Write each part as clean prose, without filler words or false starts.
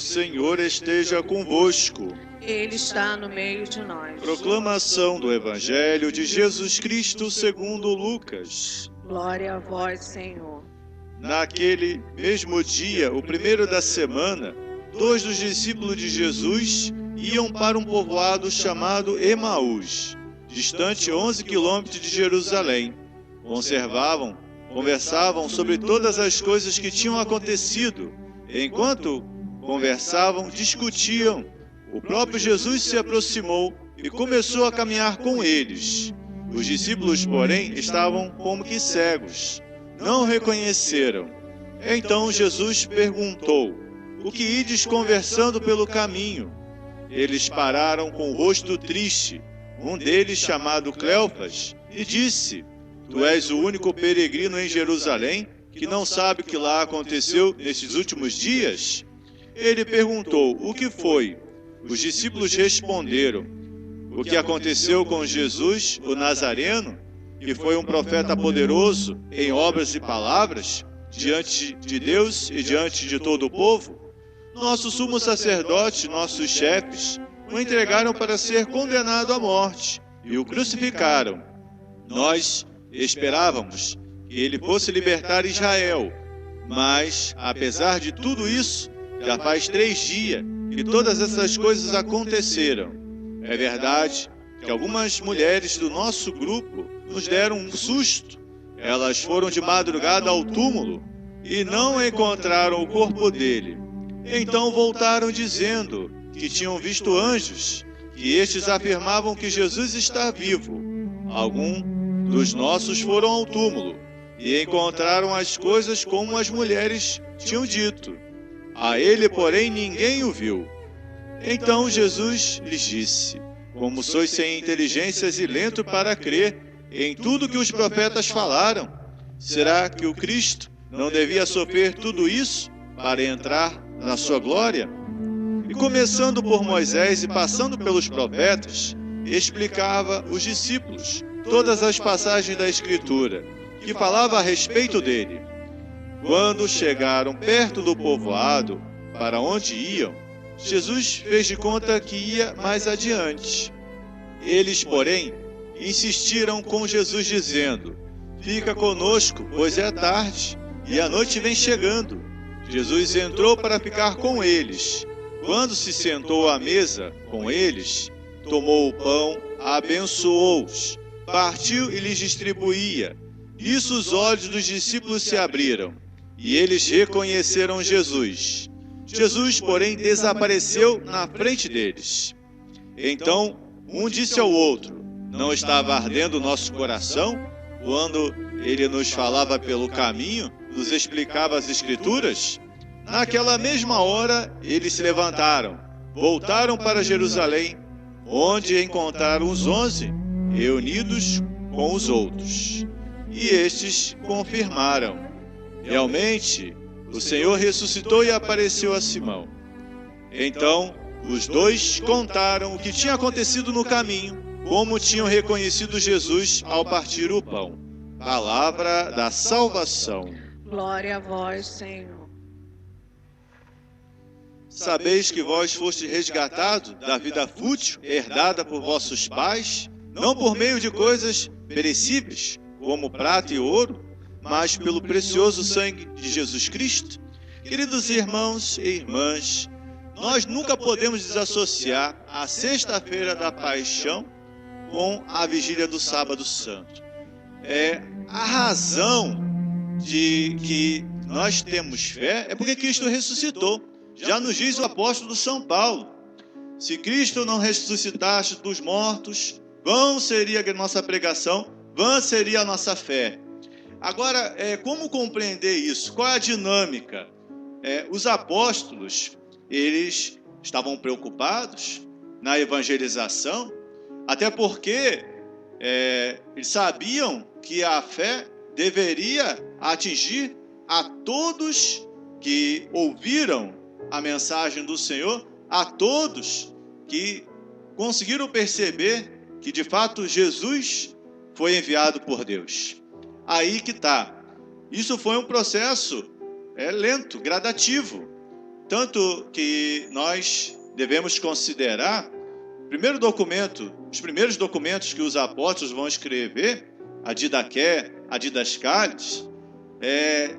Senhor esteja convosco. Ele está no meio de nós. Proclamação do Evangelho de Jesus Cristo segundo Lucas. Glória a vós, Senhor. Naquele mesmo dia, o primeiro da semana, 2 dos discípulos de Jesus iam para um povoado chamado Emaús, distante 11 quilômetros de Jerusalém. Conversavam sobre todas as coisas que tinham acontecido. Enquanto conversavam, discutiam. O próprio Jesus se aproximou e começou a caminhar com eles. Os discípulos, porém, estavam como que cegos. Não o reconheceram. Então Jesus perguntou: o que ides conversando pelo caminho? Eles pararam com o rosto triste. Um deles, chamado Cleofas, lhe disse: tu és o único peregrino em Jerusalém que não sabe o que lá aconteceu nesses últimos dias? Ele perguntou: o que foi? Os discípulos responderam: o que aconteceu com Jesus, o Nazareno, que foi um profeta poderoso em obras e palavras, diante de Deus e diante de todo o povo. Nosso sumo sacerdote, nossos chefes, o entregaram para ser condenado à morte e o crucificaram. Nós esperávamos que ele fosse libertar Israel, mas, apesar de tudo isso, já faz 3 dias que todas essas coisas aconteceram. É verdade que algumas mulheres do nosso grupo nos deram um susto. Elas foram de madrugada ao túmulo e não encontraram o corpo dele. Então voltaram dizendo que tinham visto anjos, que estes afirmavam que Jesus está vivo. Alguns dos nossos foram ao túmulo e encontraram as coisas como as mulheres tinham dito. A ele, porém, ninguém o viu. Então Jesus lhes disse: como sois sem inteligências e lento para crer em tudo que os profetas falaram, será que o Cristo não devia sofrer tudo isso para entrar na sua glória? E começando por Moisés e passando pelos profetas, explicava os discípulos todas as passagens da Escritura que falava a respeito dele. Quando chegaram perto do povoado para onde iam, Jesus fez de conta que ia mais adiante. Eles, porém, insistiram com Jesus dizendo: fica conosco, pois é tarde e a noite vem chegando. Jesus entrou para ficar com eles. Quando se sentou à mesa com eles, tomou o pão, abençoou-os, partiu e lhes distribuía. Nisso os olhos dos discípulos se abriram, e eles reconheceram Jesus. Jesus, porém, desapareceu na frente deles. Então, um disse ao outro: não estava ardendo o nosso coração quando ele nos falava pelo caminho, nos explicava as Escrituras? Naquela mesma hora, eles se levantaram, voltaram para Jerusalém, onde encontraram os 11 reunidos com os outros. E estes confirmaram: realmente, o Senhor ressuscitou e apareceu a Simão. Então, os dois contaram o que tinha acontecido no caminho, como tinham reconhecido Jesus ao partir o pão. Palavra da salvação. Glória a vós, Senhor. Sabeis que vós fostes resgatados da vida fútil, herdada por vossos pais, não por meio de coisas perecíveis, como prata e ouro, mas pelo precioso sangue de Jesus Cristo. Queridos irmãos e irmãs, nós nunca podemos desassociar a sexta-feira da paixão com a vigília do sábado santo. A razão de que nós temos fé é porque Cristo ressuscitou. Já nos diz o apóstolo São Paulo: se Cristo não ressuscitasse dos mortos, vã seria a nossa pregação, vã seria a nossa fé. Agora, como compreender isso? Qual é a dinâmica? Os apóstolos, eles estavam preocupados na evangelização, até porque eles sabiam que a fé deveria atingir a todos que ouviram a mensagem do Senhor, a todos que conseguiram perceber que de fato Jesus foi enviado por Deus. Aí que está. Isso foi um processo lento, gradativo. tanto que nós devemos considerar os primeiros documentos que os apóstolos vão escrever, a Didaqué, a Didascálise,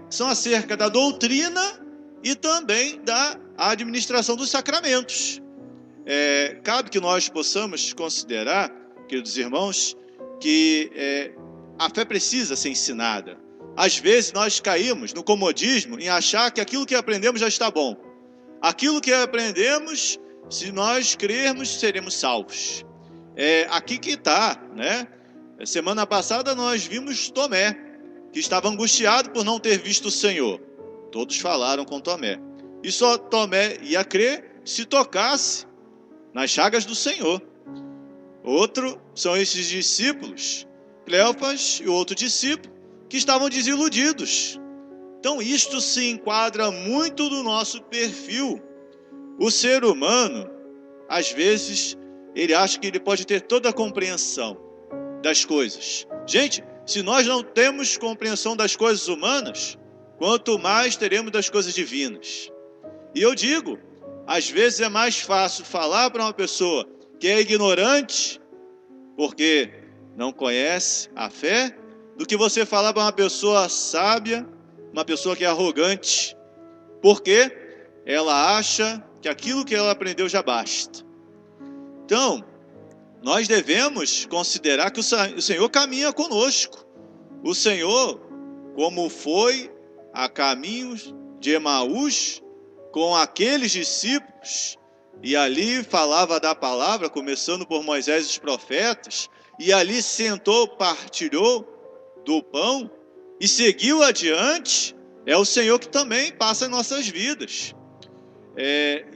são acerca da doutrina e também da administração dos sacramentos. Cabe que nós possamos considerar, queridos irmãos, que a fé precisa ser ensinada. Às vezes nós caímos no comodismo em achar que aquilo que aprendemos já está bom. Aquilo que aprendemos, se nós crermos, seremos salvos. Aqui que está, né? Semana passada nós vimos Tomé, que estava angustiado por não ter visto o Senhor. Todos falaram com Tomé. E só Tomé ia crer se tocasse nas chagas do Senhor. Outro são esses discípulos, Cleofas e outro discípulo, que estavam desiludidos. Então isto se enquadra muito no nosso perfil. O ser humano, às vezes, ele acha que ele pode ter toda a compreensão das coisas. Gente, se nós não temos compreensão das coisas humanas, quanto mais teremos das coisas divinas. E eu digo, às vezes é mais fácil falar para uma pessoa que é ignorante, porque não conhece a fé, do que você falar para uma pessoa sábia, uma pessoa que é arrogante, porque ela acha que aquilo que ela aprendeu já basta. Então, nós devemos considerar que o Senhor caminha conosco. O Senhor, como foi a caminhos de Emaús, com aqueles discípulos, e ali falava da palavra, começando por Moisés e os profetas, e ali sentou, partilhou do pão e seguiu adiante, é o Senhor que também passa em nossas vidas.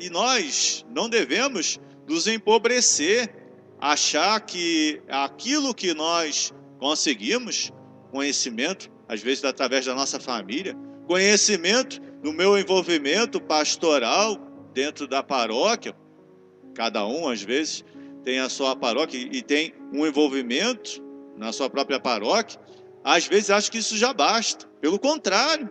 E nós não devemos nos empobrecer, achar que aquilo que nós conseguimos, conhecimento, às vezes através da nossa família, conhecimento no meu envolvimento pastoral dentro da paróquia, cada um às vezes tem a sua paróquia e tem um envolvimento na sua própria paróquia, às vezes acho que isso já basta. Pelo contrário,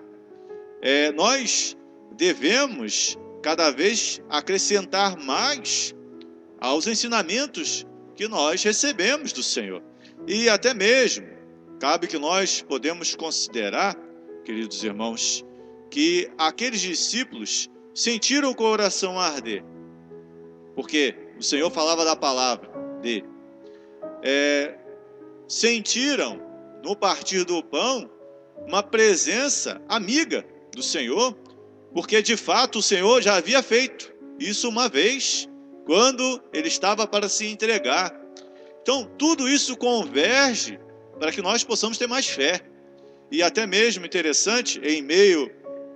nós devemos cada vez acrescentar mais aos ensinamentos que nós recebemos do Senhor. E até mesmo, cabe que nós podemos considerar, queridos irmãos, que aqueles discípulos sentiram o coração arder, porque o Senhor falava da palavra dele. Sentiram no partir do pão uma presença amiga do Senhor, porque de fato o Senhor já havia feito isso uma vez, quando ele estava para se entregar. Então tudo isso converge para que nós possamos ter mais fé. E até mesmo interessante, em meio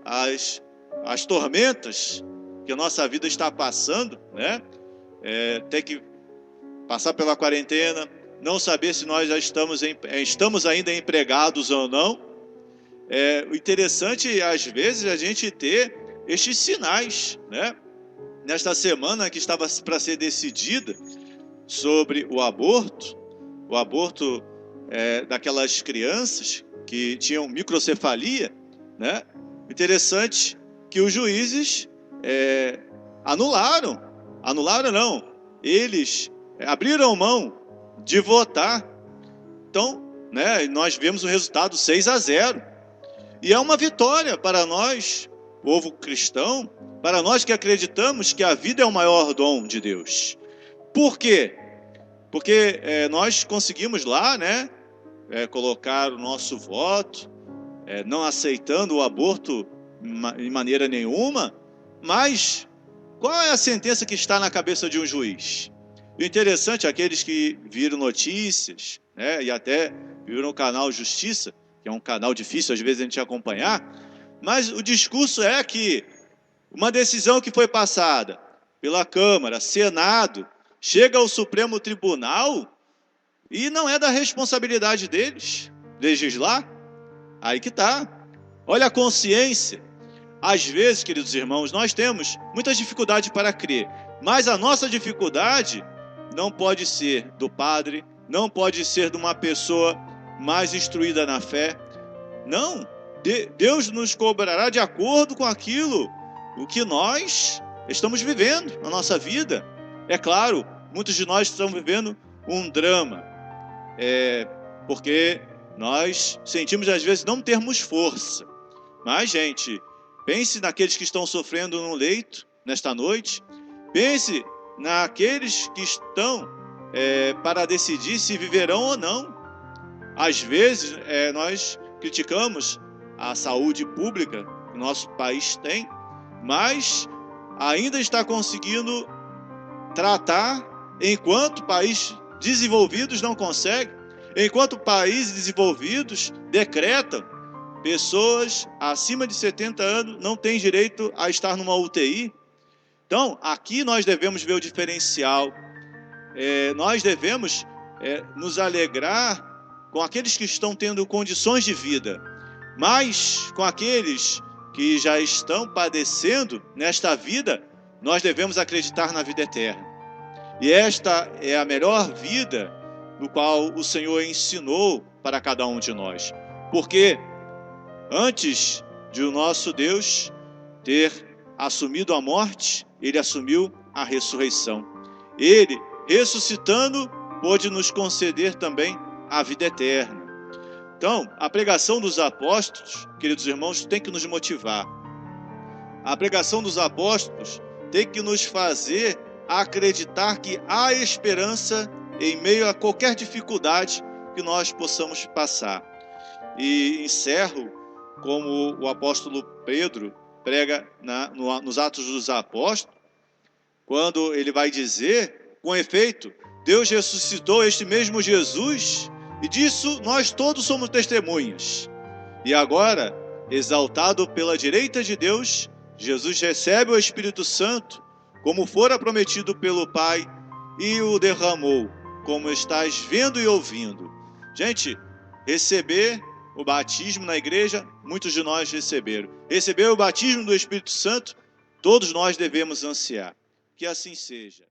às tormentas que a nossa vida está passando, né? Ter que passar pela quarentena, não saber se nós já estamos ainda empregados ou não. O interessante, às vezes, a gente ter estes sinais, né? Nesta semana que estava para ser decidida sobre o aborto daquelas crianças que tinham microcefalia, né? Interessante que os juízes eles abriram mão de votar. Então, né, nós vemos o resultado 6-0. E é uma vitória para nós, povo cristão, para nós que acreditamos que a vida é o maior dom de Deus. Por quê? Porque nós conseguimos lá, né, colocar o nosso voto, não aceitando o aborto de maneira nenhuma, mas qual é a sentença que está na cabeça de um juiz? O interessante, aqueles que viram notícias, né, e até viram o canal Justiça, que é um canal difícil às vezes a gente acompanhar, mas o discurso é que uma decisão que foi passada pela Câmara, Senado, chega ao Supremo Tribunal e não é da responsabilidade deles legislar. Aí que está. Olha a consciência. Às vezes, queridos irmãos, nós temos muita dificuldade para crer, mas a nossa dificuldade não pode ser do padre, não pode ser de uma pessoa mais instruída na fé. Não, Deus nos cobrará de acordo com aquilo, o que nós estamos vivendo na nossa vida. É claro, muitos de nós estão vivendo um drama, porque nós sentimos às vezes não termos força. Mas, gente, pense naqueles que estão sofrendo no leito nesta noite. Pense naqueles que estão para decidir se viverão ou não. Às vezes, nós criticamos a saúde pública que o nosso país tem, mas ainda está conseguindo tratar, enquanto países desenvolvidos não conseguem, enquanto países desenvolvidos decretam pessoas acima de 70 anos não têm direito a estar numa UTI. Então, aqui nós devemos ver o diferencial. Nós devemos nos alegrar com aqueles que estão tendo condições de vida, mas com aqueles que já estão padecendo nesta vida, nós devemos acreditar na vida eterna. E esta é a melhor vida no qual o Senhor ensinou para cada um de nós. Porque antes de o nosso Deus ter assumido a morte, Ele assumiu a ressurreição. Ele, ressuscitando, pôde nos conceder também a vida eterna. Então, a pregação dos apóstolos, queridos irmãos, tem que nos motivar. A pregação dos apóstolos tem que nos fazer acreditar que há esperança em meio a qualquer dificuldade que nós possamos passar. E encerro como o apóstolo Pedro prega nos Atos dos Apóstolos, quando ele vai dizer, com efeito, Deus ressuscitou este mesmo Jesus, e disso nós todos somos testemunhas. E agora, exaltado pela direita de Deus, Jesus recebe o Espírito Santo, como fora prometido pelo Pai, e o derramou, como estás vendo e ouvindo. Gente, receber o batismo na igreja, muitos de nós receberam. Receber o batismo do Espírito Santo, todos nós devemos ansiar. Que assim seja.